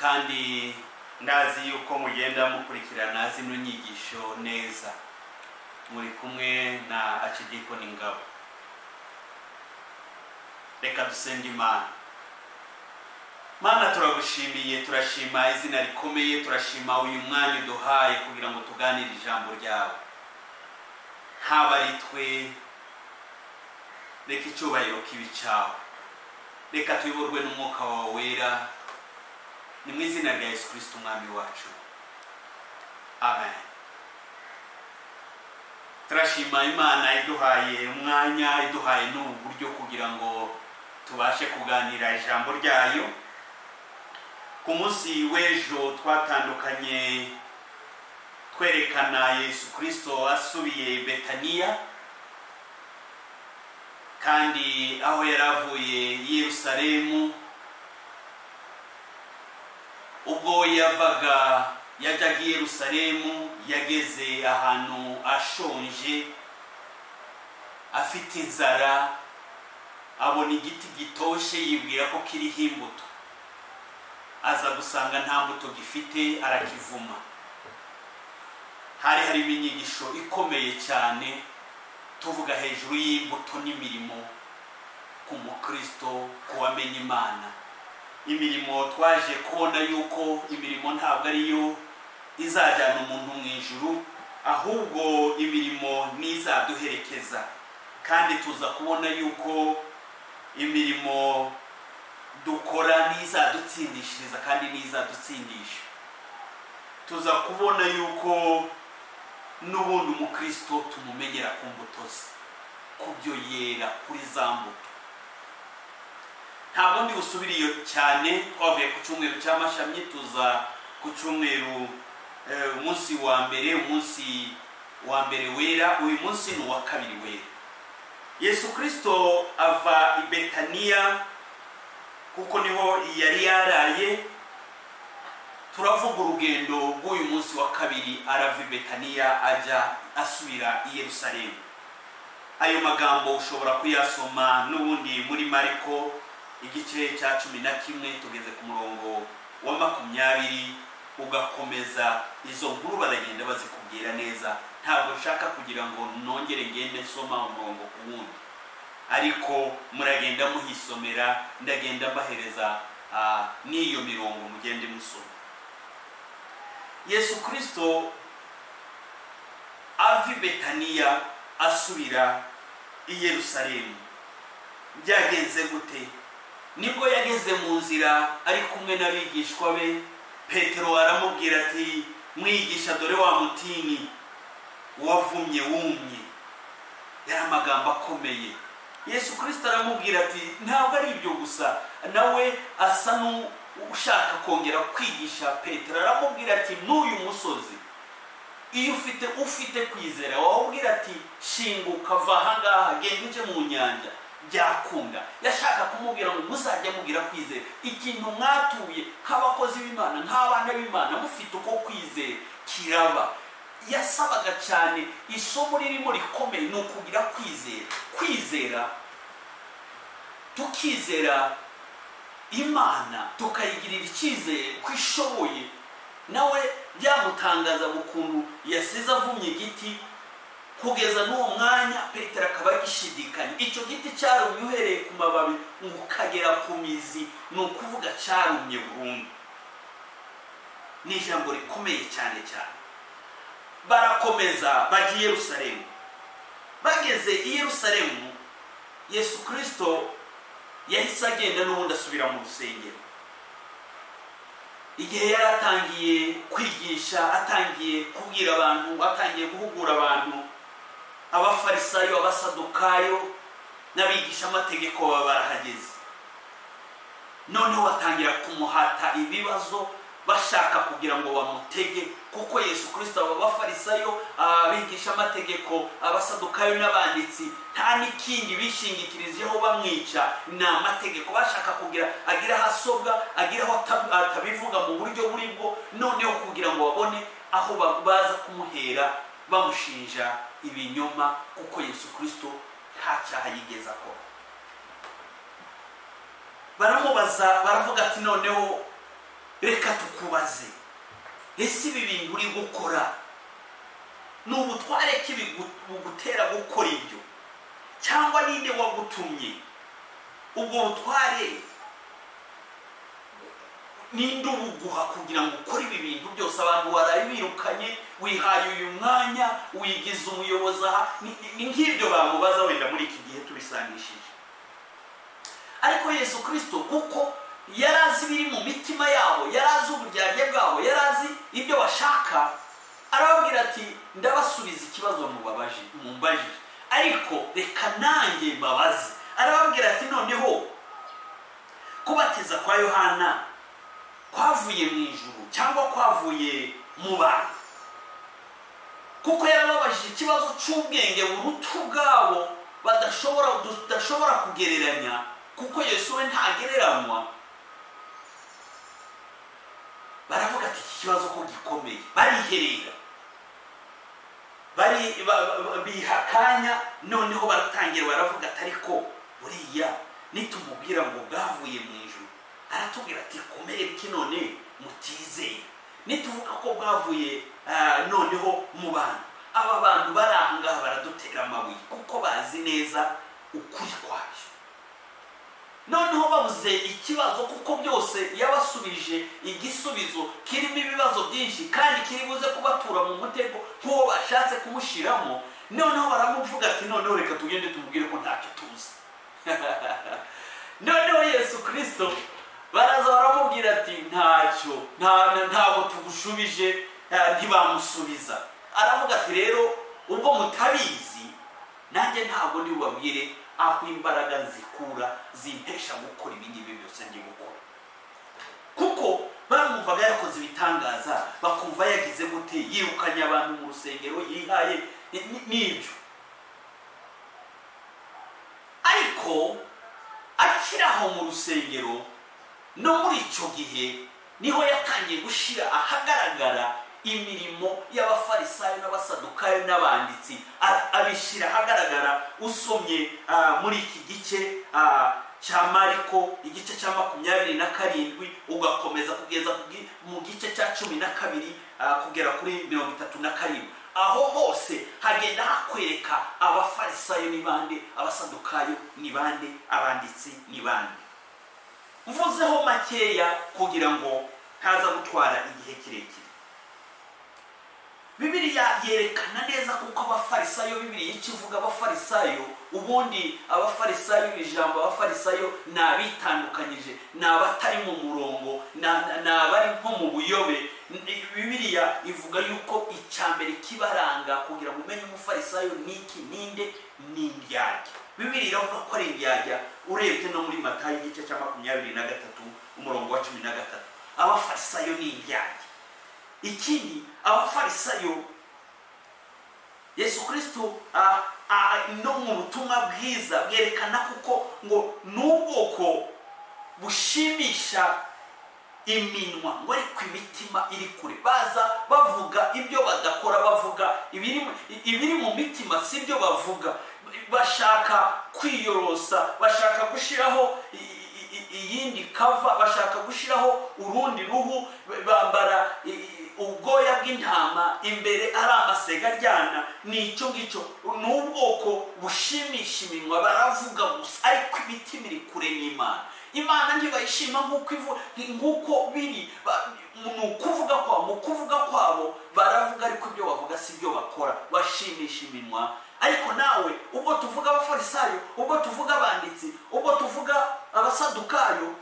kandi ndazi yuko mugenda mukurikirana zino nyigisho neza. Muri kumwe na Archdiakon Ngabo. Reka dusenge Imana. Mana, turagushimiye, turashima izina rikomeye, turashima uyu mwanya duhaye kugira ngo tuganire ijambo ryawe. Haba ari twe, reka icyubahiro kibi cyawe. Reka tuyoborwe n'umwuka wawe wera. Ni mu izina rya Yesu Kristo umwami wacu. Amen. Turashima Imana iduhaye umwanya, iduhaye n'ubu buryo kugira ngo tubashe kuganira ijambo ryayo. Ku munsi w'ejo twatandukanye twerekana Yesu Kristo asubiye Betaniya, kandi aho yaravuye Yerusalemu. Ubwo yajyaga Yerusalemu, yageze ahantu ashonje, afite inzara, abona igiti gitoshe, yibwira ko kiriho imbuto. Aza gusanga nta mbuto gifite, arakivuma. Hari inyigisho ikomeye cyane tuvuga hejuru y'imbuto n'imirimo ku mukristo, kuwamenya Imana. Imirimo twaje kubona yuko imirimo ntabwo ariyo izajyana umuntu mu ijuru, ahubwo imirimo nizaduherekeza. Kandi tuza kubona yuko imirimo dukora nizadutsindishiriza kandi nizadutsindisha. Tuza kubona yuko n'ubundi umukristo tumumenyera ku mbuto ze, ku byo yera, kuri za mbuto. Ntabwo ndi busubiriye cyane, twavuye ku cyumweru cy'amashami, tuza ku cyumweru umunsi wa mbere wera. Uyu munsi ni uwa kabiri wera. Yesu Kristo ava i Betaniya kuko niho yari yaraye. Turavuga urugendo rw'uyu munsi wa kabiri, arava i Betaniya ajya asubira i Yerusalemu. Ayo magambo ushobora kuyasoma n'ubundi muri Mariko igice cya 11, tugeze ku murongo wa 20, ugakomeza. Izo nkuru baragenda bazikubwira neza. Ntabwo nshaka kugira ngo nongere ngende soma umurongo ku wundi, ariko muragenda muhisomera, ndagenda mbahereza n'iyo mirongo mugende musoma. Yesu Kristo ava i Betaniya asubira i Yerusalemu. Byagenze gute? Nibwo yageze mu nzira ari kumwe n'abigishwa be, Petero aramubwira ati, mwigisha, dore wa mutini wavumye wumye. Yari amagambo akomeye. Yesu Kristo aramubwira ati, ntabwo ari ibyo gusa. Nawe asa n'ushaka kongera kwigisha Petero, aramubwira ati, n'uyu musozi iyo ufite kwizera, wawubwira ati, shinguka, va aha ngaha, genda uje mu nyanja, byakunda. Yashaka kumubwira ngo muzajya mugira kwizera. Ikintu mwatuye nk'abakozi b'Imana, nk'abana b'Imana, mufite uko kwizera kiraba. Yasabaga cyane, isomo ririmo rikomeye ni ukugira kwizera. Tukizera Imana, tukayigirira icyizere ko ishoboye. Nawe byamutangaza ukuntu yasize avumye igiti, kugeza n'uwo mwanya Petero akaba agishidikanya. Icyo giti cyarumye uhereye ku mababi ukagera ku mizi, ni ukuvuga cyarumye burundu. Ni ijambo rikomeye cyane cyane. Barakomeza bajya i Yerusalemu. Bageze i Yerusalemu, Yesu Kristo yahise agenda n'ubundi asubira mu rusengero. Igihe yari atangiye kwigisha, atangiye kubwira abantu, atangiye guhugura abantu, abafarisayo, abasadukayo n'abigisha amategeko baba barahageze. Noneho batangira kumuhata ibibazo, bashaka kugira ngo bamutege, kuko Yesu Kristo abafarisayo, abigisha amategeko, abasadukayo n'abanditsi, nta n'ikindi bishingikirijeho bamwica, ni amategeko. Bashaka kugira agira hasobwa, agira aho atabivuga mu buryo buri bwo, noneho kugira ngo babone aho baza kumuhera bamushinja ibinyoma, kuko Yesu Kristo nta cyaha yigeze akora. Baramubaza, baravuga ati, noneho reka tukubaze, ese ibi bintu uri gukora ni ubutware ki bugutera gukora ibyo, cyangwa ninde wagutumye? ubwo butware ninde ubuguha kugira ngo ukore ibi bintu byose? abantu warabirukanye, wihaye uyu mwanya, wigize umuyobozi aha. Ni nk'ibyo bamubaza wenda muri iki gihe tubisangishije. ariko Yesu Kristo kuko yarazi biri mu mitima yabo, yarazi uburyarya bwabo, yarazi ibyo bashaka, arababwira ati ndabasubiza ikibazo mumbajije, ariko reka nanjye mbabaze. arababwira ati noneho kubatiza kwa Yohana kwavuye mu ijuru cyangwa kwavuye mu bantu? kuko yarababajije ikibazo cy'ubwenge buruta ubwabo badashobora kugereranya, kuko Yesu we ntagereranywa. baravuga ati iki kibazo ko gikomeye, bariherera, bihakanya. noneho baratangira baravuga ati ariko buriya nitumubwira ngo bwavuye mu ijuru, aratubwira ati komere iki none mutizeye? nituvuga ko bwavuye noneho mu bantu, aba bantu bari aha ngaha baradutera amabuye kuko bazi neza ukuri kwabyo. noneho babuze ikibazo, kuko byose yabasubije igisubizo kirimo ibibazo byinshi kandi kiri buze kubatura mu mutego nk'uwo bashatse kumushiramo. noneho baramuvuga ati noneho reka tugende tumubwire ko ntacyo tuzi. noneho Yesu Kristo baraza baramubwira ati ntacyo, ntabwo tugushubije. ntibamusubiza. aravuga ati rero ubwo mutabizi, nanjye ntabwo ndi bubabwire aho imbaraga zikura zimpesha gukora ibingibi byose ndi gukora. kuko baramwumvaga yakoze ibitangaza, bakumva yagize gute, yirukanye abantu mu rusengero, yihaye n'ibyo. ariko akiri aho mu rusengero, no muri icyo gihe niho yatangiye gushyira ahagaragara imirimo y'abafarisayo n'abasadukayo n'abanditsi. abishyira ahagaragara. usomye muri iki gice cya Mariko, igice cya 27, ugakomeza kugeza mu gice cya 12 kugera kuri 37, aho hose hagenda hakwereka abafarisayo ni bande, abasadukayo ni bande, abanditsi ni bande. mvuzeho makeya kugira ngo ntaza gutwara igihe kirekire. Bibiliya yerekana neza kuko abafarisayo, Bibiliya ikivuga abafarisayo, ubundi abafarisayo, ijambo abafarisayo nabitandukanyije, nabatari mu murongo, nabari nko mu buyobe. Bibiliya ivuga yuko icyambere kibaranga kugira ngo umenye umufarisayo niki ninde, ni indyarya. Bibiliya iravuga ko ari indyarya. urebye no muri Matayo igice cya 23 umurongo wa 13, abafarisayo ni indyarya. ikindi abafarisayo Yesu Kristo no mu butumwa bwiza bwerekana kuko ngo n'ubwoko bushimisha iminwa, ngo ariko imitima iri kure. baza bavuga ibyo badakora, bavuga ibiri mu mitima sibyo bavuga. bashaka kwiyorosa, bashaka gushiraho iyindi kava, bashaka gushiraho urundi ruhu, bambara ubwoya bw'intama, imbere ari amasega aryana. nicyo ngicyo, n'ubwoko bushimisha iminwa, baravuga gusa ariko imitima iri kure n'Imana. Imana ntibayishima nk'uko biri mu kuvuga kwabo baravuga, ariko ibyo bavuga si byo bakora, bashimisha iminwa. ariko nawe ubwo tuvuga abafarisayo, ubwo tuvuga abanditsi, ubwo tuvuga abasadukayo,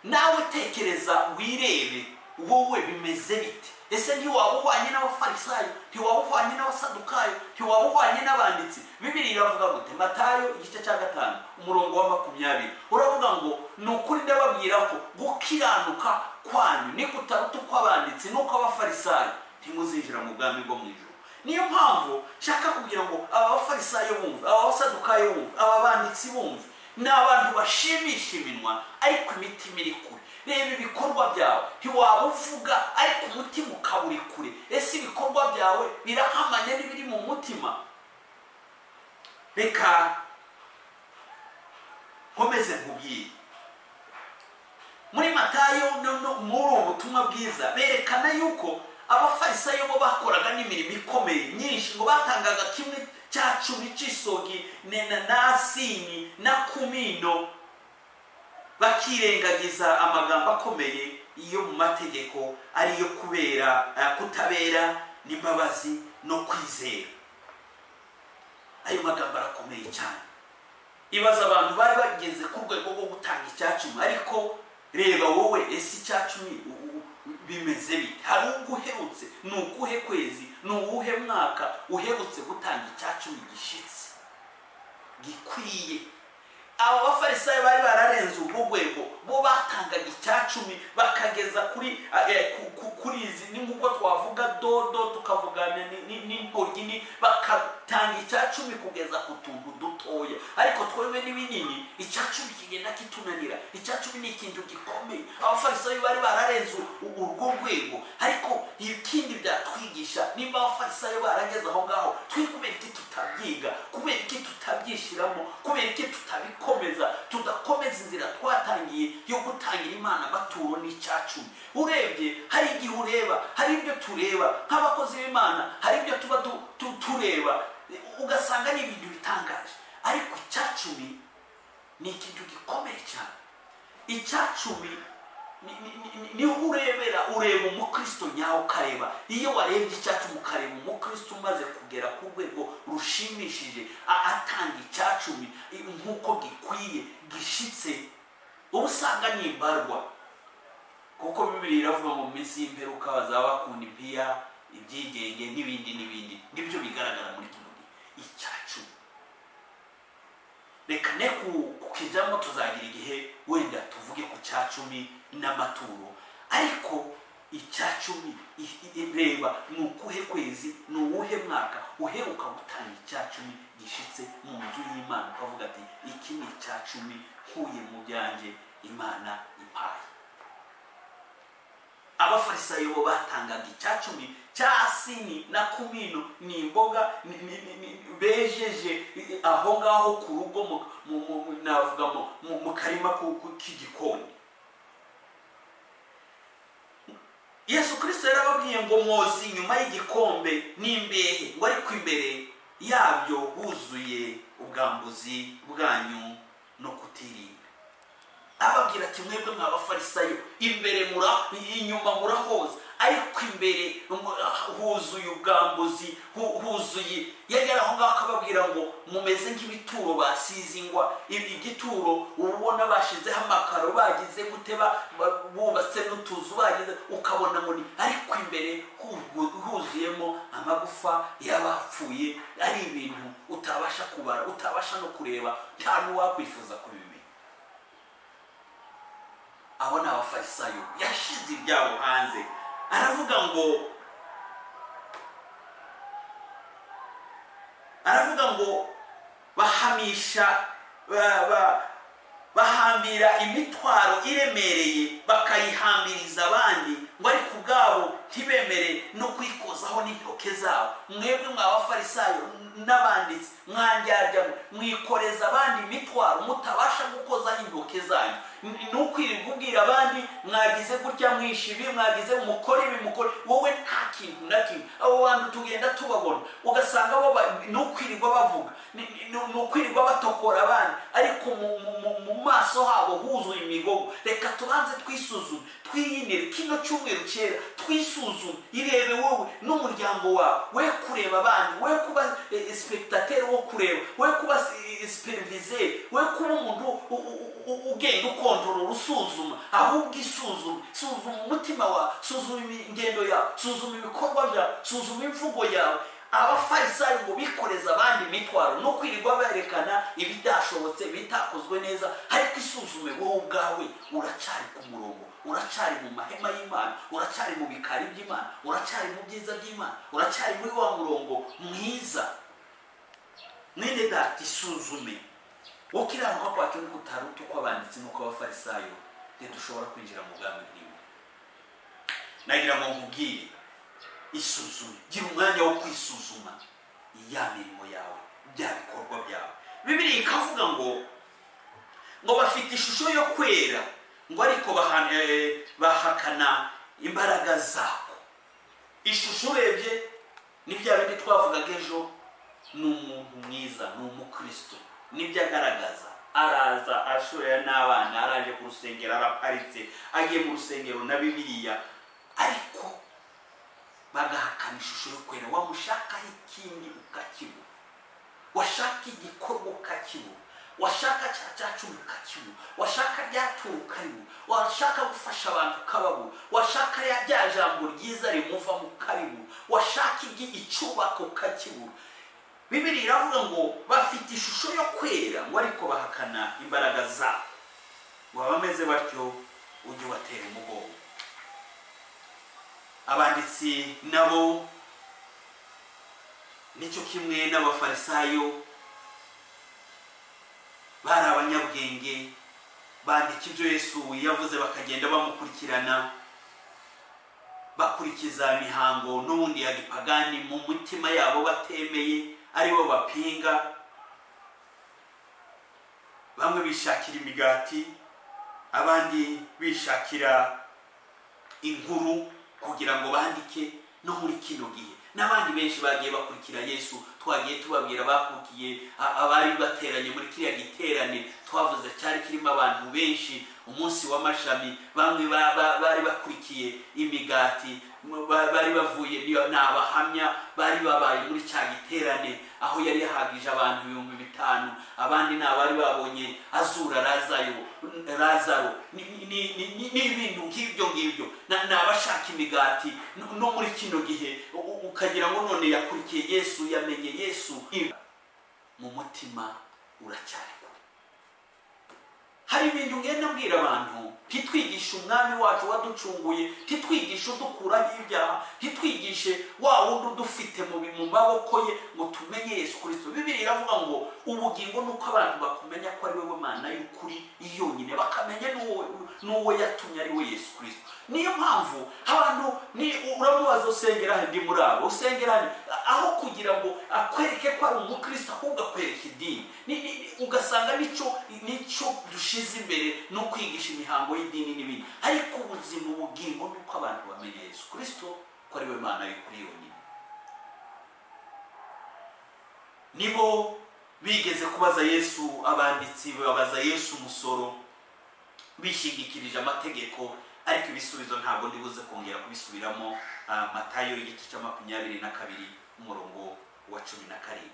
nawe tekereza wirebe wowe bimeze bite. ese ntiwaba uhwanye n'abafarisayo, ntiwaba uhwanye n'abasadukayo, ntiwaba uhwanye n'abanditsi? Bibiliya iravuga gute? Matayo igice cya 5 umurongo wa 20 uravuga ngo nukuri ndababwira ko gukiranuka kwanyu ni kutaruta kw'abanditsi nuko abafarisayo, ntimuzinjira mu bwami bwo mu ijuru. niyo mpamvu nshaka kugira ngo aba bafarisayo bumve, aba basadukayo bumve, aba banditsi bumve, ni abantu bashimisha iminwa ariko imitima iri kure. reba ibikorwa byawe, ntiwaba uvuga ariko umutima ukaba uri kure. ese ibikorwa byawe birahamanya n'ibiri mu mutima? reka nkomeze nkubwire muri Matayo, muri ubu butumwa bwiza berekana yuko abafarisayo bo bakoraga n'imirimo ikomeye myinshi, ngo batangaga kimwe cya 10 cy'isogi na sini na kumino, bakirengagiza amagambo akomeye iyo mu mategeko ariyo kubera kutabera n'imbabazi no kwizera. Ayo magambo arakomeye cyane. Ibaza abantu bari bageze ku rwego rwo gutanga icyacumi, ariko reba wowe ese icyacumi bimeze bite? Hari uguherutse, nukuhe kwezi, nuwuhe mwaka uherutse gutanga icyacumi gishitse gikwiye? Aba bafarisayo bari bararenze urwego, bo batangaga icyacumi bakageza kuri izi, ni nkuko twavuga dodo, tukavugana n'intoryi, bakatanga icyacumi kugeza ku tuntu dutoya. Ariko twebwe n'ibinini icyacumi kigenda kitunanira. Icyacumi ni ikintu gikomeye. Abafarisayo bari bararenze urwo rwego, ariko ikindi byatwigisha nimba abafarisayo barageze aho ngaho, twe kubera iki tutabyiga, kubera iki tutabyishiramo, kubera iki tutabikomeza, tudakomeza inzira twatangiye yo gutangira Imana amaturo n'icyacumi. Urebye hari igihe ureba, hari ibyo tureba nk'abakozi b'Imana, hari ibyo tuba tureba ugasanga ni ibintu bitangaje, ariko icyacumi ni ikintu gikomeye cyane. Icyacumi ni ureba umukristo nyawo, ukareba iyo warebye icyacumi ukareba umukristo umaze kugera ku rwego rushimishije atanga icyacumi nk'uko gikwiye gishitse, ubusanga nimbarwa. Kuko Bibiliya iravuga mu minsi y'imperuka bazaba bakunda impiya, ibyigenge n'ibindi nibyo bigaragara muri kino gihe. Icyacumi reka ne kukijamo, tuzagira igihe wenda tuvuge ku cyacumi n'amaturo, ariko icyacumi reba nukuhe kwezi, nuwuhe mwaka uheruka gutanga icyacumi gishitse mu nzu y'Imana, ukavuga ati iki ni icyacumi nkuye mu byanjye Imana impaye. Abafarisayo bo batangaga icyacumi cya sini na kumino, ni imboga bejeje aho ngaho ku rugo, navuga mu karima k'igikoni. Yesu Kristo yarababwiye ngo mwoze inyuma y'igikombe n'imbehe, ngo ariko imbere yabyo huzuye ubwambuzi bwanyu no kutirinda. Ababwira ati mwebwe mw'abafarisayo, inyuma murahoza, ariko imbere huzuye ubwambuzi, huzuye. Yagera aho ngaho akababwira ngo mumeze nk'ibituro basize ingwa, igituro ubona bashizeho amakaro, bagize guteba, bubatse n'utuzu bagize, ukabona ngo ariko imbere huzuyemo amagufa y'abapfuye. Ari ibintu utabasha kubara, utabasha no kureba, nta n'uwakwifuza kubimenya. Abo ni abafarisayo. Yashize ibyabo hanze, aravuga ngo bahambira imitwaro iremereye bakayihambiriza abandi, ngo ariko ubwabo ntibemere no kwikozaho n'intoke zabo. Mwebwe mw'abafarisayo n'abanditsi mwanjyajyamo, mwikoreza abandi imitwaro mutabasha gukozaho intoke zanyu. Nukwirirwa ubwira abandi mwagize gutya, mwishibi, mwagize mukora ibi, mukora, wowe nta kintu na kimwe. Abo bantu tugenda tubabona, ugasanga bo nukwirirwa bavuga, nukwirirwa batokora abandi, ariko mu maso habo huzuye imigogo. Reka tubanze twisuzume, twiyinire kino cyumweru cyera, twisuzume, irebe wowe n'umuryango wawe, we kureba abandi, we kuba spectateur wo kureba, we kuba superviseur, we kuba umuntu ugenda ukontorora, usuzuma. Ahubwo suzuma umutima wawe, suzuma ingendo yawe, suzuma ibikorwa byawe, suzuma imvugo yawe. Abafarisayo ngo bikoreza abandi imitwaro no kwirirwa berekana ibidashobotse, bitakozwe neza, ariko isuzume wowe ubwawe. Uracyari ku murongo, uracyari mu mahema y'Imana, uracyari mu bikari by'Imana, uracyari mu byiza by'Imana, uracyari muri wa murongo mwiza. Mwene data, isuzume. Ukiranuka kwacu nuko utaruta uko abanditsi nuko abafarisayo, ntidushobora kwinjira mu bwami bw'Imana. Nagira ngo nkubwire, isuzume, gira umwanya wo kwisuzuma ya mirimo yawe, bya bikorwa byawe. Bibiliya ikavuga ngo bafite ishusho yo kwera, ngo ariko bahakana imbaraga zako. Ishusho urebye ni bya bindi twavugaga ejo, ni umuntu mwiza, ni umukristo, nibyo agaragaza. Araza ashorera n'abana, araje ku rusengero, araparitse, agiye mu rusengero na Bibiliya, ariko bagahakana ishusho yo kwera. Wamushakaho ikindi ukakibura, washaka igikorwa ukakibura, washaka cyacu ukakibura, washaka ryaturu ukabibura, washaka gufasha abantu ukababura, washaka rya jambo ryiza rimuva mu kabibura, washaka icyubaka ukakibura. Bibiliya iravuga ngo bafite ishusho yo kwera, ngo ariko bahakana imbaraga zabo. Wabameze batyo ujye watera umugongo. Abanditsi nabo nicyo kimwe n'abafarisayo, bari abanyabwenge, bandika ibyo Yesu yavuze bakagenda bamukurikirana, bakurikiza imihango n'ubundi ya gipagani mu mutima yabo batemeye, aribo bapinga. Bamwe bishakira imigati, abandi bishakira inkuru kugira ngo bandike no muri kino gihe. N'abandi benshi bagiye bakurikira Yesu, twagiye tubabwira bakurikiye abari bateranye muri kiriya giterane twavuze cyari kirimo abantu benshi, umunsi w'amashami. Bamwe bari bakurikiye imigati, bari bavuye n'abahamya, bari babaye muri cya giterane aho yari yahagije abantu 5,000. Abandi n'abari babonye azura Lazaro, n'ibintu ngibyo n'abashaka imigati. No muri kino gihe ukagira ngo none yakurikiye Yesu, yamenye Yesu, mu mutima uracyari. Hari ibintu ngenda mbwira abantu, ntitwigishe umwami wacu waducunguye, ntitwigishe udukuraho ibyaha, ntitwigishe wa wundi udufite mu maboko ye, ngo tumenye Yesu Kristo. Bibiliya iravuga ngo ubugingo nuko abantu bakumenya ko ari wowe Mana y'ukuri yonyine, bakamenya n'uwo yatumye ari we Yesu Kristo. Niyo mpamvu abantu uramubaza usengera ndi muri abo, usengera aho kugira ngo akwereke ko ari umukristo, ahubwo akwereka idini. Ugasanga nico dushize imbere no kwigisha imihango y'idini n'ibindi, ariko ubuzima ubugingo nuko abantu bamenye Yesu Kristo ko ari we Mana y'ukuri yonyine. Nibo bigeze kubaza Yesu, abanditsi babaza Yesu umusoro, bishingikirije amategeko, ariko ibisubizo ntabwo ndibuze kongera kubisubiramo. Matayo igice cya 22 umurongo wa 17.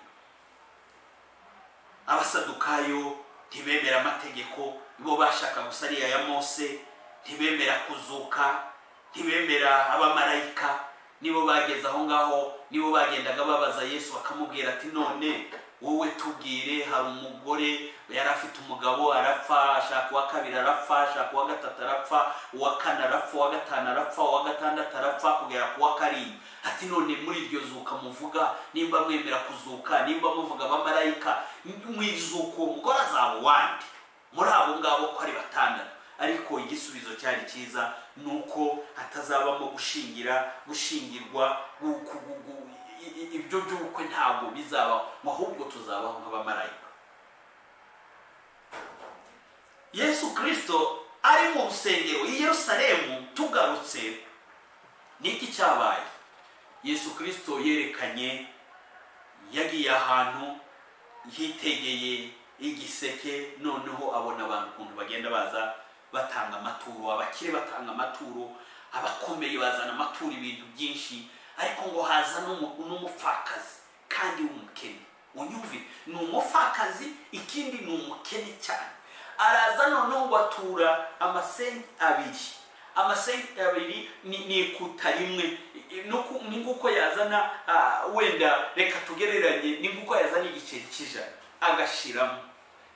Abasadukayo ntibemera amategeko, bo bashaka gusa ariya ya Mose, ntibemera kuzuka, ntibemera abamarayika. Nibo bageze aho ngaho, nibo bagendaga babaza Yesu bakamubwira ati none wowe tubwire, hari umugore yari afite umugabo arapfa, ashaka uwa kabiri arapfa, ashaka uwa gatatu arapfa, uwa kane arapfa, uwa gatanu arapfa, uwa gatandatu arapfa, kugera ku wa karindwi. Ati none muri iryo zuka muvuga, nimba mwemera kuzuka, nimba muvuga abamarayika, mwizuka uwo mugore azaba uwandi muri abo ngabo ko ari 6. Ariko igisubizo cyari cyiza, nuko hatazabamo gushingirwa, ibyo by'ubukwe ntabwo bizabaho, ahubwo tuzabaho nk'abamarayika. Yesu Kristo ari mu rusengero i Yerusalemu. Tugarutse niki cyabaye? Yesu Kristo yerekanye, yagiye ahantu hitegeye igiseke, noneho abona abantu ukuntu bagenda baza batanga amaturo, abakire batanga amaturo, abakomeye bazana amaturo, ibintu byinshi. Ariko ngo haza n'umupfakazi kandi w'umukene. Unyumve, ni umupfakazi, ikindi ni umukene cyane. Araza noneho ngo atura amasenti 2. Amasenti 2 ni ikuta rimwe. Ni nguko yazana, wenda reka tugereranye, ni nguko yazana igiceri cy'ijana agashiramo.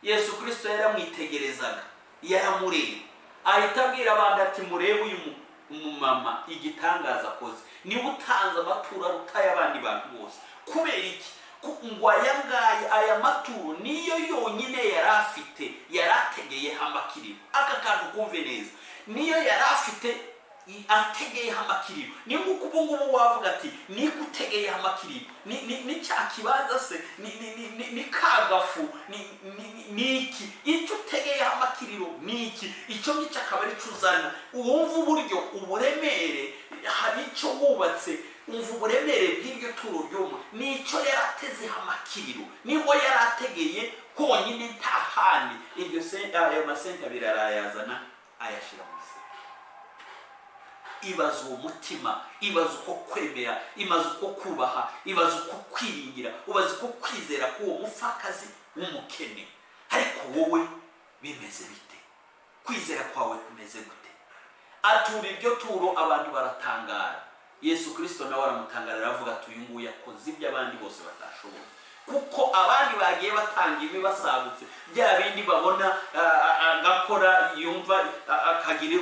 Yesu Kristo yaramwitegerezaga, yaramureba, ahita abwira abandi ati murebe uyu umumama igitangaza akoze, niba utanze amaturo arutaye abandi bantu bose. Kubera iki? Ngo aya maturo niyo yonyine yari afite, yari ategeyeho amakiriro. Aka kantu kumve neza, niyo yari afite ategeyeho amakiriro. Ni nguko ubu ngubu wavuga ati niko utegeyeho amakiriro, ni cya kibaza se, ni kagafu, ni iki icyo utegeyeho amakiriro, ni iki icyo ngicyo akaba ari cuzana. Uwumva uburyo uburemere icyo wubatse umva uburemere bw'iryo turo ry'umwe nicyo yaratezeho amakiriro niho yarategeye honyine nta handi iryo ayo masenta abiri arayazana ayashyira mu isi. Ibaza uwo mutima, ibaza uko kwemera, ibaza uko kubaha, ibaza uko kwiringira, ubaza uko kwizera k'uwo mupfakazi w'umukene. Ariko wowe bimeze bite? Kwizera kwawe kumeze gute? Atura iryo turo abantu baratangara. Yesu Kristo nawe aramutangarira avuga ati uyu nguyu yakoze ibyo abandi bose batashoboye, kuko abandi bagiye batanga ibi basagutse bya bindi babona agakora yumva akagira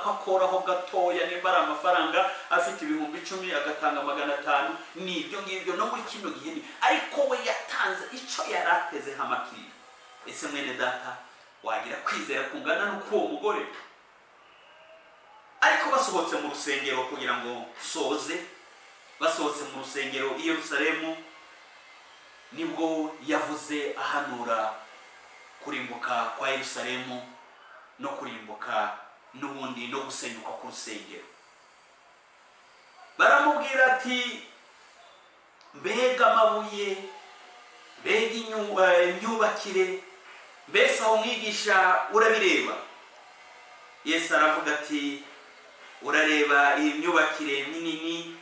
akoraho gatoya nimba ari amafaranga afite ibihumbi 10 agatanga 500 nibyo ngibyo no muri kino gihe. Ariko we yatanze icyo yarateze hamakiri. Ese mwene data wagira kwizera kungana n'uko uwo mugore? Ariko basohotse mu rusengero kugira ngo soze, basohotse mu rusengero i Yerusalemu, nibwo yavuze ahanura kurimbuka kwa Yerusalemu no kurimbuka n'ubundi no gusenyuka ku rusengero. Baramubwira ati mbega amabuye, mbega inyubakire, mbese aho mwigisha urabireba? Yesu aravuga ati urareba iyi myubakire minini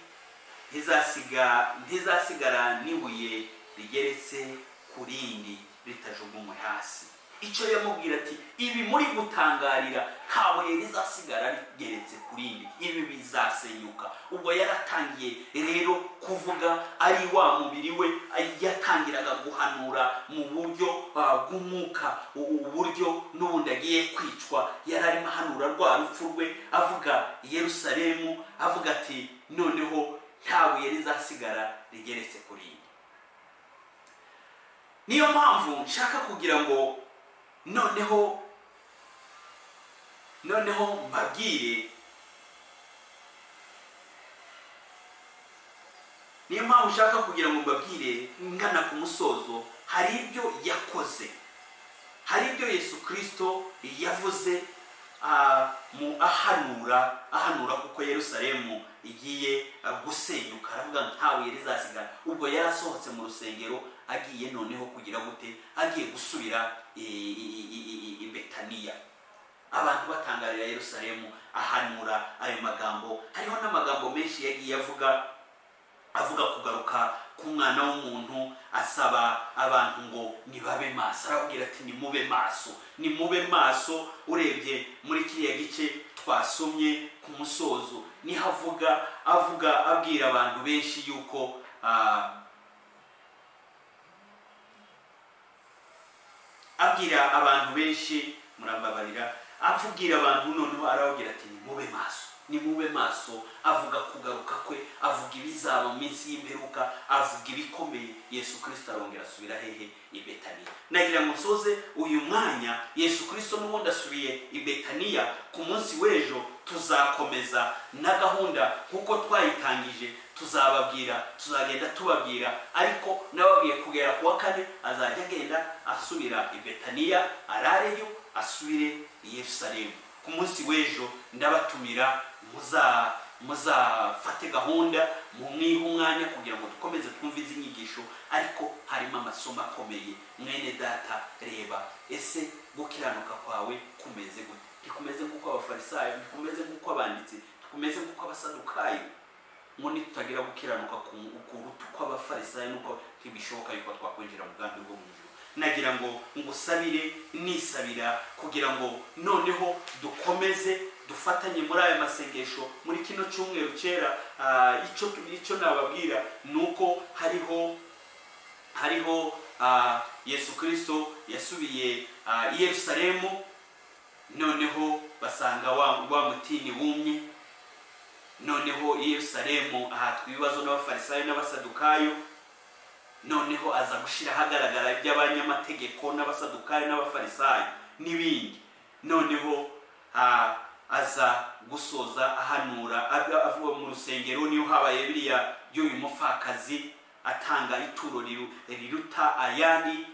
ntizasigara n'ibuye rigeretse ku rindi ritajugunywe hasi. Icyo yamubwira ati ibi muri gutangarira nta buye rizasigara rigeretse ku rindi, ibi bizasenyuka. Ubwo yaratangiye rero kuvuga ari wa mubiri we yatangiraga guhanura mu buryo bw'umwuka, uburyo n'ubundi agiye kwicwa. Yari arimo ahanura rwa rupfu rwe avuga Yerusalemu, avuga ati noneho nta buye rizasigara rigeretse ku rindi. Niyo mpamvu nshaka kugira ngo noneho mbabwire, niyo mpamvu nshaka kugira ngo mbabwire ngana ku musozo, hari ibyo yakoze, hari ibyo Yesu Kristo yavuze mu ahanura kuko Yerusalemu igiye gusenyuka. Aravuga nta buye rizasigara. Ubwo yarasohotse mu rusengero agiye noneho kugira gute, agiye gusubira i Betaniya. Abantu batangarira Yerusalemu ahanura ayo magambo. Hariho n'amagambo menshi yagiye avuga kugaruka k'umwana w'umuntu, asaba abantu ngo nibabe maso. Arababwira ati nimube maso. Urebye muri kiriya gice twasomye ku musozo niho abwira abantu benshi yuko abwira abantu benshi, murambabarira, avugira abantu noneho arababwira ati nimube maso. Avuga kugaruka kwe, avuga ibizaba mu minsi y'imperuka, avuga ibikomeye. Yesu Kristo arongera asubira hehe? I Betaniya. Nagira ngo nsoze uyu mwanya, Yesu Kristo n'ubundi asubiye i Betaniya. Ku munsi w'ejo tuzakomeza na gahunda kuko twayitangije, tuzagenda tubabwira. Ariko nababwiye kugera ku wa 4 azajya agenda asubira i Betaniya, arareyo asubire i Yerusalemu. Ku munsi w'ejo ndabatumira muzafate gahunda mu mwiha umwanya kugira ngo dukomeze twumve izi nyigisho. Ariko harimo amasomo akomeye. Mwene data reba, ese gukiranuka kwawe kumeze gute? Ntikumeze nk'uko abafarisayo, ntikumeze nk'uko abanditsi, ntikumeze nk'uko abasadukayo. Muni tutagira gukiranuka kuruta uko abafarisayo, nuko ntibishoboka yuko twakwinjira mu bwami bwo mu ijuru. Nagira ngo ngusabire nisabira kugira ngo noneho dukomeze dufatanye muri aya masengesho muri kino cyumweru cyera. Icyo nababwira nuko hariho Yesu Kristo yasubiye i Yerusalemu, noneho basanga wa mutini wumye. Noneho i Yerusalemu ahatwa ibibazo n'abafarisayo n'abasadukayo. Noneho aza gushira hagaragara iby'abanyamategeko n'abasadukayo n'abafarisayo n'ibindi. Noneho aza gusoza ahanura avuga mu rusengero. Niyo habaye biriya by'uyu mupfakazi atanga ituro riruta ayandi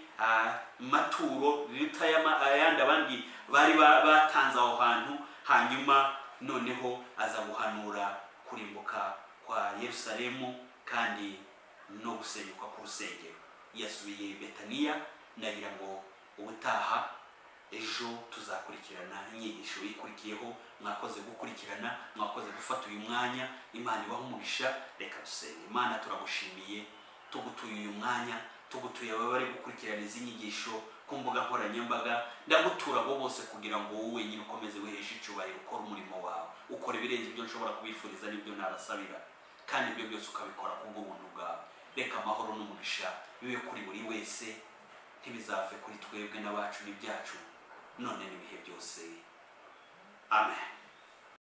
maturo, riruta ayandi abandi bari batanze aho hantu. Hanyuma noneho aza guhanura kurimbuka kwa Yerusalemu kandi no gusenyuka ku rusengero. Yasubiye Betaniya. Nagira ngo ubutaha ejo tuzakurikirana inyigisho ikurikiyeho. Mwakoze gukurikirana, mwakoze gufata uyu mwanya. Imana ibahe umugisha. Reka dusenge. Imana turagushimiye, tugutuye uyu mwanya, tugutuye abari gukurikirana izi nyigisho ku mbuga nkoranyambaga. Ndagutura abo bose kugira ngo wowe nyine ukomeze wiheshe icyubahiro, ukora umurimo wawe, ukora ibirenze ibyo nshobora kubifuriza n'ibyo nabasabira, kandi ibyo byose ukabikora kubw'ubuntu bwawe. Reka amahoro n'umugisha bibe kuri buri wese, ntibizave kuri twebwe n'abacu n'ibyacu none n'ibihe byose. Amen.